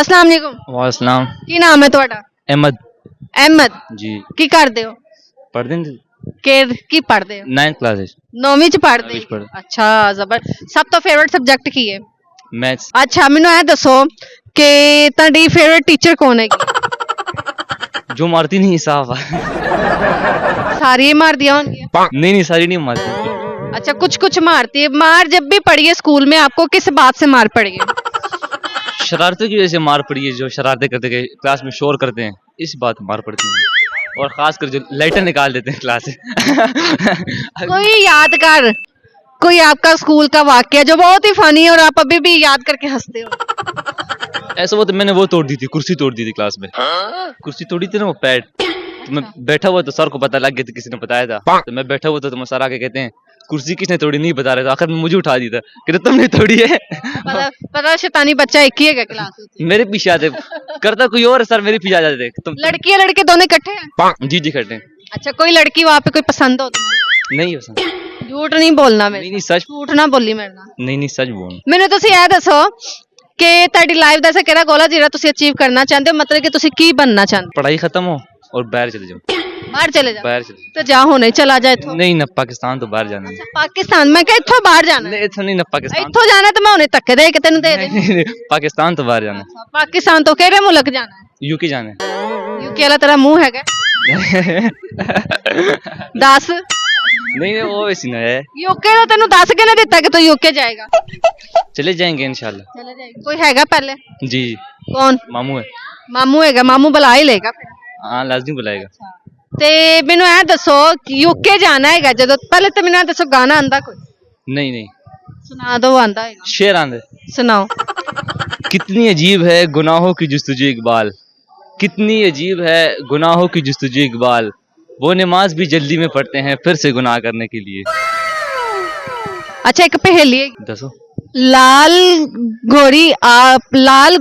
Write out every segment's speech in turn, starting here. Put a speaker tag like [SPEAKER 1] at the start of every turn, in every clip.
[SPEAKER 1] अस्सलाम वालेकुम।
[SPEAKER 2] वालेकुम।
[SPEAKER 1] की नाम है ਤੁਹਾਡਾ?
[SPEAKER 2] अहमद
[SPEAKER 1] अहमद।
[SPEAKER 2] जी।
[SPEAKER 1] की ਕਰਦੇ ਹੋ?
[SPEAKER 2] पढ़ते हैं
[SPEAKER 1] ਕੀ ਪੜ੍ਹਦੇ ਹੋ?
[SPEAKER 2] 9th क्लास
[SPEAKER 1] 9ਵੀਂ ਚ ਪੜ੍ਹਦੇ
[SPEAKER 2] ਵਿੱਚ ਪੜ੍ਹਦੇ।
[SPEAKER 1] ਅੱਛਾ ਜ਼ਬਰ। ਸਭ ਤੋਂ ਫੇਵਰਿਟ ਸਬਜੈਕਟ ਕੀ ਹੈ?
[SPEAKER 2] मैथ्स।
[SPEAKER 1] ਅੱਛਾ ਮੈਨੂੰ ਇਹ ਦੱਸੋ ਕਿ ਤੁਹਾਡੀ ਫੇਵਰਿਟ ਟੀਚਰ ਕੌਣ ਹੈਗੀ?
[SPEAKER 2] जो मारती नहीं साफ
[SPEAKER 1] सारी ही मारदियां होंगी।
[SPEAKER 2] नहीं सारी नहीं मारती।
[SPEAKER 1] अच्छा कुछ कुछ मारती है। मार जब भी पड़ी है स्कूल में आपको किस बात से मार पड़ी है?
[SPEAKER 2] शरारतों की वजह से मार पड़ी है, जो शरारतें करते गए क्लास में शोर करते हैं, इस बात मार पड़ती है। और खासकर जो लाइटर निकाल देते हैं क्लास से।
[SPEAKER 1] कोई यादगार कोई आपका स्कूल का वाकया जो बहुत ही फनी है और आप अभी भी याद करके हंसते हो?
[SPEAKER 2] ऐसा वो तो मैंने वो तोड़ दी थी, कुर्सी तोड़ दी थी क्लास में। कुर्सी तोड़ी थी ना वो पैड, तो मैं बैठा हुआ तो सर को पता लग गया था, किसी ने बताया था। तो मैं बैठा हुआ था तो सर आके कहते हैं कुर्सी किसने तोड़ी, नहीं बता रहे थे। आखिर में मुझे उठा दी था, कहते तुमने तोड़ी है।
[SPEAKER 1] पता शैतानी बच्चा एक ही है क्लास में।
[SPEAKER 2] मेरे पीछे आते, करता कोई और, सर मेरे पीछे आ जाते थे। तुम
[SPEAKER 1] लड़की लड़के दोनों इकट्ठे हैं?
[SPEAKER 2] जी जी करते हैं।
[SPEAKER 1] अच्छा कोई लड़की वहाँ पे कोई पसंद हो तुम्हें?
[SPEAKER 2] नहीं पसंद।
[SPEAKER 1] झूठ नहीं बोलना मेरे
[SPEAKER 2] नहीं सच।
[SPEAKER 1] झूठ ना बोली मेरे ਨਾਲ।
[SPEAKER 2] नहीं सच बोल।
[SPEAKER 1] ਮੈਨੂੰ ਤੁਸੀਂ ਇਹ ਦੱਸੋ ਕਿ ਤੁਹਾਡੀ ਲਾਈਫ ਦਾ ਐਸਾ ਕਿਹੜਾ ਗੋਲ ਹੈ ਜਿਹੜਾ ਤੁਸੀਂ ਅਚੀਵ ਕਰਨਾ ਚਾਹੁੰਦੇ ਹੋ, ਮਤਲਬ ਕਿ ਤੁਸੀਂ ਕੀ बनना ਚਾਹੁੰਦੇ
[SPEAKER 2] पढ़ाई खत्म हो और बाहर चले जाओ।
[SPEAKER 1] ਹੋ? ਬਾਹਰ ਚਲੇ ਜਾਓ।
[SPEAKER 2] बाहर चले
[SPEAKER 1] ਤੇ ਜਾ ਹੁਣੇ ਚਲਾ ਜਾ ਇੱਥੋਂ।
[SPEAKER 2] नहीं ना पाकिस्तान तो बाहर जाना है।
[SPEAKER 1] ਪਾਕਿਸਤਾਨ ਮੈਂ ਕਿਹਾ ਇੱਥੋਂ ਬਾਹਰ ਜਾਣਾ ਹੈ।
[SPEAKER 2] नहीं इतना नहीं ना पाकिस्तान।
[SPEAKER 1] ਇੱਥੋਂ ਜਾਣਾ ਤੇ ਮੈਂ ਹੁਣੇ ਧੱਕੇ ਦੇ ਕੇ ਤੈਨੂੰ ਦੇ ਦੇ।
[SPEAKER 2] नहीं, पाकिस्तान तो बाहर जाना है।
[SPEAKER 1] ਪਾਕਿਸਤਾਨ ਤੋਂ ਕਿਹੜੇ ਮੁਲਕ ਜਾਣਾ ਹੈ?
[SPEAKER 2] यूके जाना है।
[SPEAKER 1] ਯੂਕੇ ਵਾਲਾ ਤੇਰਾ ਮੂੰਹ ਹੈਗਾ? ਦੱਸ।
[SPEAKER 2] नहीं वो वैसी ना है।
[SPEAKER 1] ਯੂਕੇ ਦਾ ਤੈਨੂੰ ਦੱਸ ਕੇ ਨਾ ਦਿੱਤਾ ਕਿ ਤੂੰ ਯੂਕੇ ਜਾਏਗਾ?
[SPEAKER 2] चले जाएंगे इंशाल्लाह।
[SPEAKER 1] ਚਲੇ ਜਾਏਗਾ। ਕੋਈ ਹੈਗਾ ਪਹਿਲੇ?
[SPEAKER 2] जी
[SPEAKER 1] ਕੌਣ?
[SPEAKER 2] मामू है।
[SPEAKER 1] ਮਾਮੂ ਹੈਗਾ। ਮਾਮੂ ਬੁਲਾ ਹੀ ਲਏਗਾ ਫਿਰ।
[SPEAKER 2] हाँ लाजमी बुलाएगा।
[SPEAKER 1] ਤੇ ਮੈਨੂੰ ਇਹ ਦੱਸੋ ਯੂਕੇ ਜਾਣਾ ਹੈਗਾ ਜਦੋਂ, ਪਹਿਲੇ ਤਾਂ ਮੈਨੂੰ ਇਹ ਦੱਸੋ ਗਾਣਾ ਆਂਦਾ ਕੋਈ?
[SPEAKER 2] नहीं
[SPEAKER 1] ਸੁਣਾ ਦੋ। ਆਂਦਾ ਹੈਗਾ?
[SPEAKER 2] शेर आंदे।
[SPEAKER 1] ਸੁਣਾਓ।
[SPEAKER 2] कितनी अजीब है गुनाहों की जुस्तजू इकबाल, कितनी अजीब है गुनाहों की जुस्तजू इकबाल, वो नमाज भी जल्दी में पढ़ते हैं फिर से गुनाह करने के लिए।
[SPEAKER 1] अच्छा एक पहेली है।
[SPEAKER 2] दसो।
[SPEAKER 1] लाल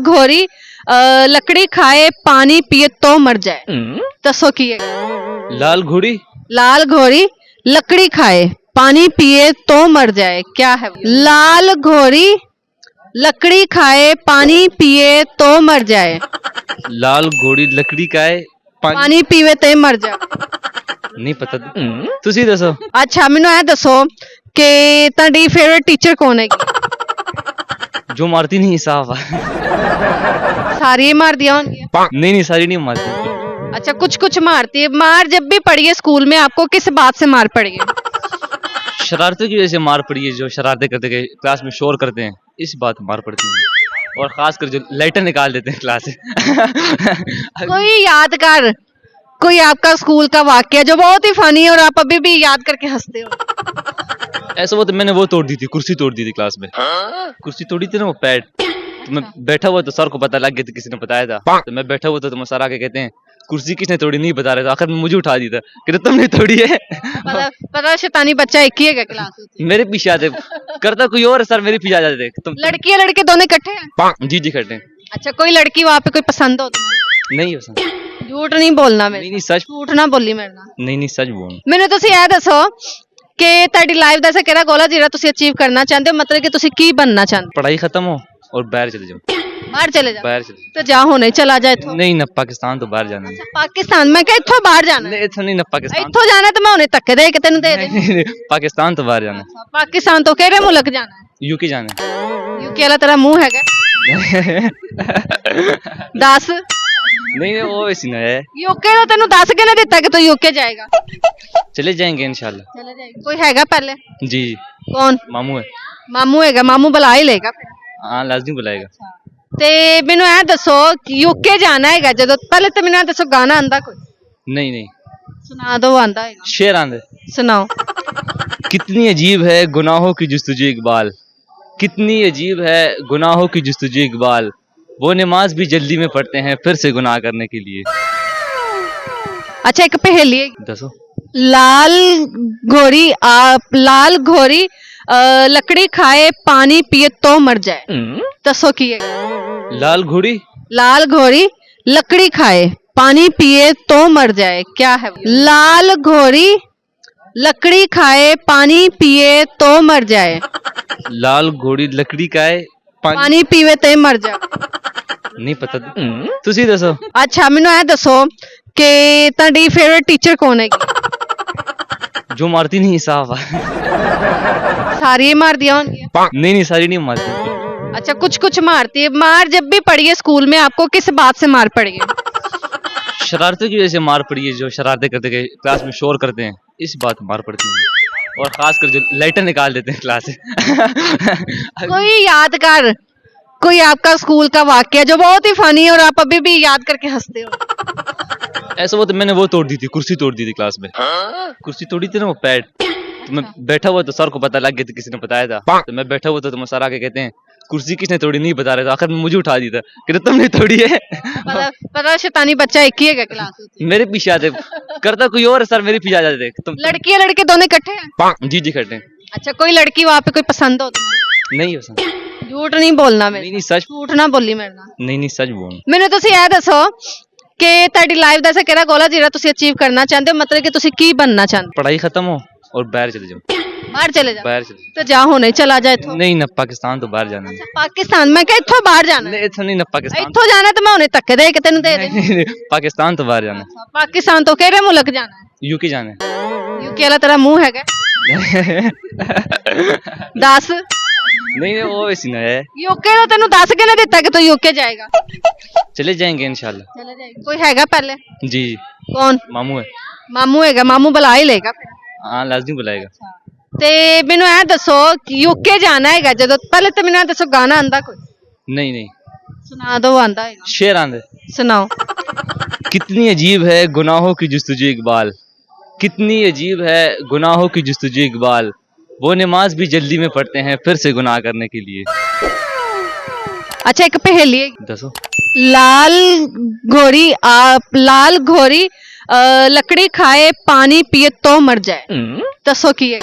[SPEAKER 1] घोड़ी लकड़ी खाए पानी पिए तो मर जाए। दसो की है?
[SPEAKER 2] लाल घोड़ी।
[SPEAKER 1] लाल घोड़ी लकड़ी खाए पानी पिए तो मर जाए, क्या है? लाल घोड़ी लकड़ी खाए पानी पिए तो मर जाए।
[SPEAKER 2] लाल घोड़ी लकड़ी का है
[SPEAKER 1] पानी पीवे ते मर जाए।
[SPEAKER 2] नहीं पता। तुसी दसो।
[SPEAKER 1] अच्छा ਮੈਨੂੰ ਇਹ ਦੱਸੋ ਕਿ ਤੁਹਾਡੀ ਫੇਵਰਿਟ ਟੀਚਰ ਕੌਣ ਹੈਗੀ?
[SPEAKER 2] जो मारती नहीं साफ।
[SPEAKER 1] सारी ही मारदियां होंगी।
[SPEAKER 2] नहीं सारी नहीं मारती।
[SPEAKER 1] अच्छा कुछ कुछ मारती है। मार जब भी पड़ी है स्कूल में आपको किस बात से मार पड़ी है?
[SPEAKER 2] शरारतों की वजह से मार पड़ी है, जो शरारतें करते गए क्लास में शोर करते हैं, इस बात मार पड़ती है। और खासकर जो लाइटर निकाल देते हैं क्लास से।
[SPEAKER 1] कोई यादगार कोई आपका स्कूल का वाकया जो बहुत ही फनी है और आप अभी भी याद करके हंसते हो?
[SPEAKER 2] ऐसा वो तो मैंने वो तोड़ दी थी, कुर्सी तोड़ दी थी क्लास में। कुर्सी तोड़ी थी ना वो पैड, तो मैं बैठा हुआ तो सर को पता लग गया था, किसी ने बताया था। तो मैं बैठा हुआ था तो सर आके कहते हैं कुर्सी किसने तोड़ी, नहीं बता रहे थे। आखिर में मुझे उठा दी था, कहते तुमने तोड़ी है।
[SPEAKER 1] पता शैतानी बच्चा एक ही है क्लास में।
[SPEAKER 2] मेरे पीछे आते, करता कोई और, सर मेरे पीछे आ जाते थे। तुम
[SPEAKER 1] लड़की लड़के दोनों इकट्ठे हैं?
[SPEAKER 2] जी जी करते हैं।
[SPEAKER 1] अच्छा कोई लड़की वहाँ पे कोई पसंद हो तुम्हें?
[SPEAKER 2] नहीं पसंद।
[SPEAKER 1] झूठ नहीं बोलना मेरे।
[SPEAKER 2] नहीं सच।
[SPEAKER 1] झूठ ਨਾ ਬੋਲੀ ਮੇਰੇ ਨਾਲ।
[SPEAKER 2] नहीं सच बोल।
[SPEAKER 1] ਮੈਨੂੰ ਤੁਸੀਂ ਇਹ ਦੱਸੋ ਕਿ ਤੁਹਾਡੀ ਲਾਈਫ ਦਾ ਐਸਾ ਕਿਹੜਾ ਗੋਲ ਹੈ ਜਿਹੜਾ ਤੁਸੀਂ ਅਚੀਵ ਕਰਨਾ ਚਾਹੁੰਦੇ ਹੋ, ਮਤਲਬ ਕਿ ਤੁਸੀਂ ਕੀ बनना ਚਾਹੁੰਦੇ ਹੋ?
[SPEAKER 2] पढ़ाई खत्म हो और बाहर चले जाओ।
[SPEAKER 1] ਬਾਹਰ ਚਲੇ ਜਾਓ।
[SPEAKER 2] बाहर चले
[SPEAKER 1] ਤੇ ਜਾ ਹੁਣੇ ਚਲਾ ਜਾ ਇੱਥੋਂ।
[SPEAKER 2] नहीं ना पाकिस्तान तो बाहर जाना है।
[SPEAKER 1] ਪਾਕਿਸਤਾਨ ਮੈਂ ਕਿਹਾ ਇੱਥੋਂ ਬਾਹਰ ਜਾਣਾ ਹੈ।
[SPEAKER 2] नहीं इतना नहीं ना पाकिस्तान।
[SPEAKER 1] ਇੱਥੋਂ ਜਾਣਾ ਤੇ ਮੈਂ ਹੁਣੇ ਧੱਕੇ ਦੇ ਕੇ ਤੈਨੂੰ ਦੇ ਦੇ।
[SPEAKER 2] नहीं, पाकिस्तान तो बाहर जाना है।
[SPEAKER 1] ਪਾਕਿਸਤਾਨ ਤੋਂ ਕਿਹੜੇ ਮੁਲਕ ਜਾਣਾ ਹੈ?
[SPEAKER 2] यूके जाना है।
[SPEAKER 1] ਯੂਕੇ ਵਾਲਾ ਤੇਰਾ ਮੂੰਹ ਹੈਗਾ? ਦੱਸ।
[SPEAKER 2] नहीं वो वैसी ना है।
[SPEAKER 1] ਯੂਕੇ ਦਾ ਤੈਨੂੰ ਦੱਸ ਕੇ ਨਾ ਦਿੱਤਾ ਕਿ ਤੂੰ ਯੂਕੇ ਜਾਏਗਾ?
[SPEAKER 2] चले जाएंगे इंशाल्लाह।
[SPEAKER 1] ਚਲੇ ਜਾਏਗਾ। ਕੋਈ ਹੈਗਾ ਪਹਿਲੇ?
[SPEAKER 2] जी
[SPEAKER 1] ਕੌਣ?
[SPEAKER 2] मामू है।
[SPEAKER 1] ਮਾਮੂ ਹੈਗਾ। ਮਾਮੂ ਬੁਲਾ ਹੀ ਲਏਗਾ ਫਿਰ।
[SPEAKER 2] हाँ लाजमी बुलाएगा।
[SPEAKER 1] ਤੇ ਮੈਨੂੰ ਇਹ ਦੱਸੋ ਯੂਕੇ ਜਾਣਾ ਹੈਗਾ ਜਦੋਂ, ਪਹਿਲੇ ਤਾਂ ਮੈਨੂੰ ਇਹ ਦੱਸੋ ਗਾਣਾ ਆਂਦਾ ਕੋਈ?
[SPEAKER 2] नहीं
[SPEAKER 1] ਸੁਣਾ ਦੋ। ਆਂਦਾ ਹੈਗਾ?
[SPEAKER 2] शेर आंदे।
[SPEAKER 1] ਸੁਣਾਓ।
[SPEAKER 2] कितनी अजीब है गुनाहों की जुस्तजू इकबाल, कितनी अजीब है गुनाहों की जुस्तजू इकबाल, वो नमाज भी जल्दी में पढ़ते हैं फिर से गुनाह करने के लिए।
[SPEAKER 1] अच्छा एक पहेली है।
[SPEAKER 2] दसो।
[SPEAKER 1] लाल घोड़ी लकड़ी खाए पानी पिए तो मर जाए। दसो की है?
[SPEAKER 2] लाल घोड़ी।
[SPEAKER 1] लाल घोड़ी लकड़ी खाए पानी पिए तो मर जाए, क्या है? लाल घोड़ी लकड़ी खाए पानी पिए तो मर जाए।
[SPEAKER 2] लाल घोड़ी लकड़ी का है
[SPEAKER 1] पानी पीवे ते मर जाए।
[SPEAKER 2] नहीं पता तुसी दसो
[SPEAKER 1] अच्छा ਮੈਨੂੰ ਇਹ ਦੱਸੋ ਕਿ ਤੁਹਾਡੀ ਫੇਵਰਿਟ ਟੀਚਰ ਕੌਣ ਹੈਗੀ
[SPEAKER 2] जो मारती नहीं साफ
[SPEAKER 1] सारी ही मारदियां होंगी
[SPEAKER 2] नहीं सारी नहीं मारती
[SPEAKER 1] अच्छा कुछ कुछ मारती है मार जब भी पड़ी है स्कूल में आपको किस बात से मार पड़ी है
[SPEAKER 2] शरारतों की वजह से मार पड़ी है जो शरारतें करते गए क्लास में शोर करते हैं इस बात मार पड़ती है और खासकर जो लाइटर निकाल देते हैं क्लास से
[SPEAKER 1] कोई यादगार कोई आपका स्कूल का वाकया जो बहुत ही फनी है और आप अभी भी याद करके हंसते हो
[SPEAKER 2] ऐसा वो तो मैंने वो तोड़ दी थी कुर्सी तोड़ दी थी क्लास में कुर्सी तोड़ी थी ना वो पैड तो मैं बैठा हुआ तो सर को पता लग गया था किसी ने बताया था तो मैं बैठा हुआ था तो सर आके कहते हैं कुर्सी किसने तोड़ी नहीं बता रहे थे आखिर में मुझे उठा दी था कहते तुमने तोड़ी है
[SPEAKER 1] पता शैतानी बच्चा एक ही है क्लास में
[SPEAKER 2] मेरे पीछे आते करता कोई और है, सर मेरे पीछे आ जाते तुम
[SPEAKER 1] लड़की और लड़के दोनों इकट्ठे हैं
[SPEAKER 2] जी जी खड़े हैं।
[SPEAKER 1] अच्छा कोई लड़की वहाँ पे कोई पसंद हो तुम्हें
[SPEAKER 2] नहीं हो सकता
[SPEAKER 1] झूठ नहीं बोलना मैं
[SPEAKER 2] नहीं सच
[SPEAKER 1] झूठ ना बोली मेरे ਨਾਲ
[SPEAKER 2] नहीं सच बोल
[SPEAKER 1] ਮੈਨੂੰ ਤੁਸੀਂ ਇਹ ਦੱਸੋ ਕਿ ਤੁਹਾਡੀ ਲਾਈਫ ਦਾ ਐਸਾ ਕਿਹੜਾ ਗੋਲ ਹੈ ਜਿਹੜਾ ਤੁਸੀਂ ਅਚੀਵ ਕਰਨਾ ਚਾਹੁੰਦੇ ਹੋ ਮਤਲਬ ਕਿ ਤੁਸੀਂ ਕੀ बनना ਚਾਹੁੰਦੇ
[SPEAKER 2] पढ़ाई खत्म हो और बाहर चले जाओ
[SPEAKER 1] ਹੋ ਬਾਹਰ ਚਲੇ ਜਾ
[SPEAKER 2] बाहर चले
[SPEAKER 1] ਤੇ ਜਾ ਹੁਣੇ ਚਲਾ ਜਾ ਇੱਥੋਂ
[SPEAKER 2] जाओ नहीं ना पाकिस्तान तो बाहर जाना है
[SPEAKER 1] ਪਾਕਿਸਤਾਨ ਮੈਂ ਕਿਹਾ ਇੱਥੋਂ ਬਾਹਰ ਜਾਣਾ
[SPEAKER 2] नहीं इतना नहीं ना पाकिस्तान
[SPEAKER 1] ਇੱਥੋਂ ਜਾਣਾ ਤੇ ਮੈਂ ਹੁਣੇ ਧੱਕੇ ਦੇ ਕੇ ਤੈਨੂੰ ਦੇ ਦੇ
[SPEAKER 2] पाकिस्तान तो बाहर जाना
[SPEAKER 1] ਪਾਕਿस्तान ਤੋਂ ਕਿਹੜੇ ਮੁਲਕ ਜਾਣਾ ਹੈ
[SPEAKER 2] है यूके जाना है
[SPEAKER 1] ਯੂਕੇ ਵਾਲਾ ਤੇਰਾ ਮੂੰਹ ਹੈਗਾ ਦੱਸ
[SPEAKER 2] नहीं वो वैसी ना है
[SPEAKER 1] ਯੂਕੇ ਦਾ ਤੈਨੂੰ ਦੱਸ ਕੇ ਨਾ ਦਿੱਤਾ ਕਿ ਤੂੰ ਯੂਕੇ ਜਾਏਗਾ
[SPEAKER 2] चले जाएंगे इंशाल्लाह
[SPEAKER 1] ਚਲੇ ਜਾਏਗਾ ਕੋਈ ਹੈਗਾ ਪਹਿਲੇ
[SPEAKER 2] जी
[SPEAKER 1] ਕੌਣ
[SPEAKER 2] मामू है
[SPEAKER 1] ਮਾਮੂ ਹੈਗਾ ਮਾਮੂ ਬੁਲਾ ਹੀ ਲੇਗਾ ਫਿਰ
[SPEAKER 2] हाँ लाजमी बुलाएगा
[SPEAKER 1] ਤੇ ਮੈਨੂੰ ਇਹ ਦੱਸੋ ਕਿ ਯੂਕੇ ਜਾਣਾ ਹੈਗਾ ਜਦੋਂ ਪਹਿਲੇ ਤੇ ਮੈਨੂੰ ਇਹ ਦੱਸੋ ਗਾਣਾ ਆਂਦਾ ਕੋਈ
[SPEAKER 2] नहीं
[SPEAKER 1] ਸੁਣਾ ਦੋ ਆਂਦਾ ਹੈਗਾ
[SPEAKER 2] शेर आंदे
[SPEAKER 1] ਸੁਣਾਓ
[SPEAKER 2] कितनी अजीब है गुनाहों की जुस्तजू इकबाल कितनी अजीब है गुनाहों की जुस्तजू इकबाल वो नमाज भी जल्दी में पढ़ते हैं फिर से गुनाह करने के लिए
[SPEAKER 1] अच्छा एक पहेली है
[SPEAKER 2] दसो
[SPEAKER 1] लाल घोड़ी लकड़ी खाए पानी पिए तो मर जाए दसो की है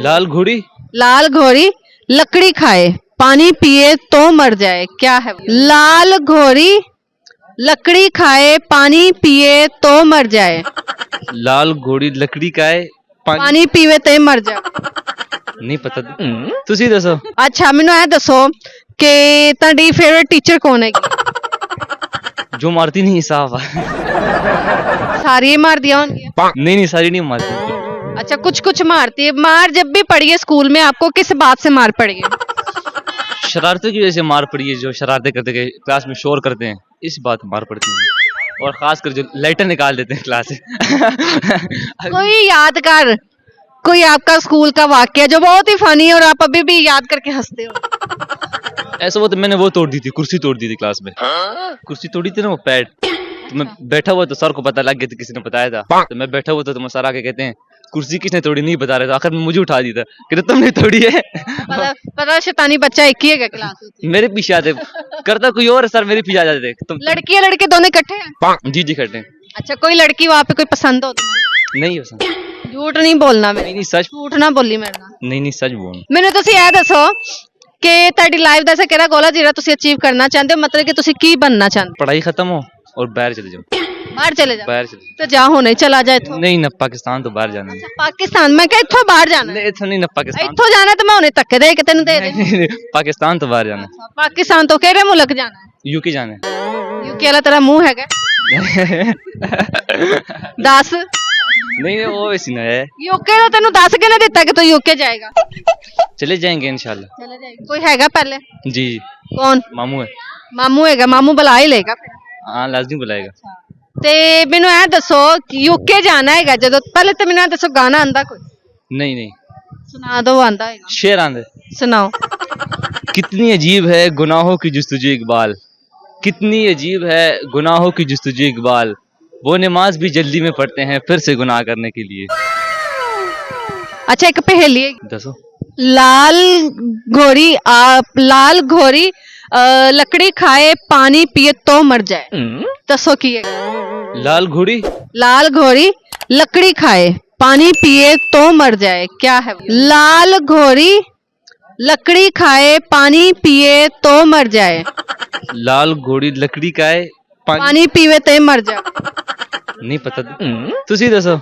[SPEAKER 2] लाल घोड़ी
[SPEAKER 1] लाल घोड़ी लकड़ी खाए पानी पिए तो मर जाए क्या है वो? लाल घोड़ी लकड़ी खाए पानी पिए तो मर जाए
[SPEAKER 2] लाल घोड़ी लकड़ी का है
[SPEAKER 1] पानी पीवे ते मर जाए
[SPEAKER 2] नहीं पता तुसी दसो
[SPEAKER 1] अच्छा ਮੈਨੂੰ ਇਹ ਦੱਸੋ ਕਿ ਤੁਹਾਡੀ ਫੇਵਰਿਟ ਟੀਚਰ ਕੌਣ ਹੈਗੀ
[SPEAKER 2] जो मारती नहीं साफ
[SPEAKER 1] सारी ही मारदियां होंगी
[SPEAKER 2] नहीं सारी नहीं मारती
[SPEAKER 1] अच्छा कुछ कुछ मारती है मार जब भी पड़ी है स्कूल में आपको किस बात से मार पड़ी है
[SPEAKER 2] शरारतों की वजह से मार पड़ी है जो शरारतें करते गए क्लास में शोर करते हैं इस बात मार पड़ती है और खासकर जो लाइटर निकाल देते हैं क्लास से
[SPEAKER 1] कोई यादगार कोई आपका स्कूल का वाकया जो बहुत ही फनी है और आप अभी भी याद करके हंसते हो
[SPEAKER 2] ऐसा वो तो मैंने वो तोड़ दी थी कुर्सी तोड़ दी थी क्लास में कुर्सी तोड़ी थी ना वो पैड तो मैं बैठा हुआ तो सर को पता लग गया था किसी ने बताया था तो मैं बैठा हुआ था तो सर आके कहते हैं कुर्सी किसने तोड़ी नहीं बता रहे थे आखिर में मुझे उठा दी था कहते तुमने तोड़ी है
[SPEAKER 1] पता शैतानी बच्चा एक ही है क्लास में
[SPEAKER 2] मेरे पीछे आते करता कोई और है, सर मेरे पीछे आ जाते तुम
[SPEAKER 1] लड़की और लड़के दोनों इकट्ठे हैं
[SPEAKER 2] जी जी खड़े हैं।
[SPEAKER 1] अच्छा कोई लड़की वहाँ पे कोई पसंद हो तुम्हें
[SPEAKER 2] नहीं हो सकता
[SPEAKER 1] झूठ नहीं बोलना मैं
[SPEAKER 2] नहीं सच
[SPEAKER 1] झूठ ना बोली ਮੇਰੇ ਨਾਲ
[SPEAKER 2] नहीं सच बोल
[SPEAKER 1] ਮੈਨੂੰ ਤੁਸੀਂ ਇਹ ਦੱਸੋ ਕਿ ਤੁਹਾਡੀ ਲਾਈਫ ਦਾ ਐਸਾ ਕਿਹੜਾ ਗੋਲ ਹੈ ਜਿਹੜਾ ਤੁਸੀਂ ਅਚੀਵ ਕਰਨਾ ਚਾਹੁੰਦੇ ਹੋ ਮਤਲਬ ਕਿ ਤੁਸੀਂ ਕੀ बनना ਚਾਹੁੰਦੇ
[SPEAKER 2] पढ़ाई खत्म हो और बाहर चले जाओ
[SPEAKER 1] ਹੋ ਬਾਹਰ ਚਲੇ ਜਾ
[SPEAKER 2] बाहर चले
[SPEAKER 1] ਤੇ ਜਾ ਹੁਣੇ ਚਲਾ ਜਾ ਇੱਥੋਂ
[SPEAKER 2] जाओ नहीं ना पाकिस्तान तो बाहर जाना है
[SPEAKER 1] ਪਾਕਿਸਤਾਨ ਮੈਂ ਕਿਹਾ ਇੱਥੋਂ ਬਾਹਰ ਜਾਣਾ
[SPEAKER 2] नहीं इतना नहीं ना पाकिस्तान
[SPEAKER 1] ਇੱਥੋਂ ਜਾਣਾ ਤੇ ਮੈਂ ਹੁਣੇ ਧੱਕੇ ਦੇ ਕੇ ਤੈਨੂੰ ਦੇ ਦੇ
[SPEAKER 2] पाकिस्तान तो बाहर जाना है
[SPEAKER 1] ਪਾਕਿਸਤਾਨ ਤੋਂ ਕਿਹੜੇ ਮੁਲਕ ਜਾਣਾ ਹੈ
[SPEAKER 2] यूके जाना है
[SPEAKER 1] ਯੂਕੇ ਵਾਲਾ ਤੇਰਾ ਮੂੰਹ ਹੈਗਾ ਦੱਸ
[SPEAKER 2] नहीं वो वैसी ना है
[SPEAKER 1] ਯੂਕੇ ਦਾ ਤੈਨੂੰ ਦੱਸ ਕੇ ਨਾ ਦਿੱਤਾ ਕਿ ਤੂੰ ਯੂਕੇ ਜਾਏਗਾ
[SPEAKER 2] चले जाएंगे इंशाल्लाह
[SPEAKER 1] ਚਲੇ ਜਾਏਗਾ ਕੋਈ ਹੈਗਾ ਪਹਿਲੇ
[SPEAKER 2] जी
[SPEAKER 1] ਕੌਣ
[SPEAKER 2] मामू है
[SPEAKER 1] ਮਾਮੂ ਹੈਗਾ ਮਾਮੂ ਬੁਲਾ ਹੀ ਲੇਗਾ ਫਿਰ
[SPEAKER 2] हाँ लाजमी बुलाएगा
[SPEAKER 1] ਤੇ ਮੈਨੂੰ ਇਹ ਦੱਸੋ ਕਿ ਯੂਕੇ ਜਾਣਾ ਹੈਗਾ ਜਦੋਂ ਪਹਿਲੇ ਤੇ ਮੈਨੂੰ ਇਹ ਦੱਸੋ ਗਾਣਾ ਆਂਦਾ ਕੋਈ
[SPEAKER 2] नहीं
[SPEAKER 1] ਸੁਣਾ ਦੋ ਆਂਦਾ ਹੈਗਾ
[SPEAKER 2] शेर आंदे
[SPEAKER 1] ਸੁਣਾਓ
[SPEAKER 2] कितनी अजीब है गुनाहों की जुस्तजू इकबाल कितनी अजीब है गुनाहों की जुस्तजू इकबाल वो नमाज भी जल्दी में पढ़ते हैं फिर से गुनाह करने के लिए
[SPEAKER 1] अच्छा एक पहेली है
[SPEAKER 2] दसो
[SPEAKER 1] लाल घोड़ी लकड़ी खाए पानी पिए तो मर जाए दसो की है
[SPEAKER 2] लाल घोड़ी
[SPEAKER 1] लाल घोड़ी लकड़ी खाए पानी पिए तो मर जाए क्या है वो? लाल घोड़ी लकड़ी खाए पानी पिए तो मर जाए
[SPEAKER 2] लाल घोड़ी लकड़ी का है
[SPEAKER 1] पानी पीवे ते मर जाए
[SPEAKER 2] नहीं पता तुसी दसो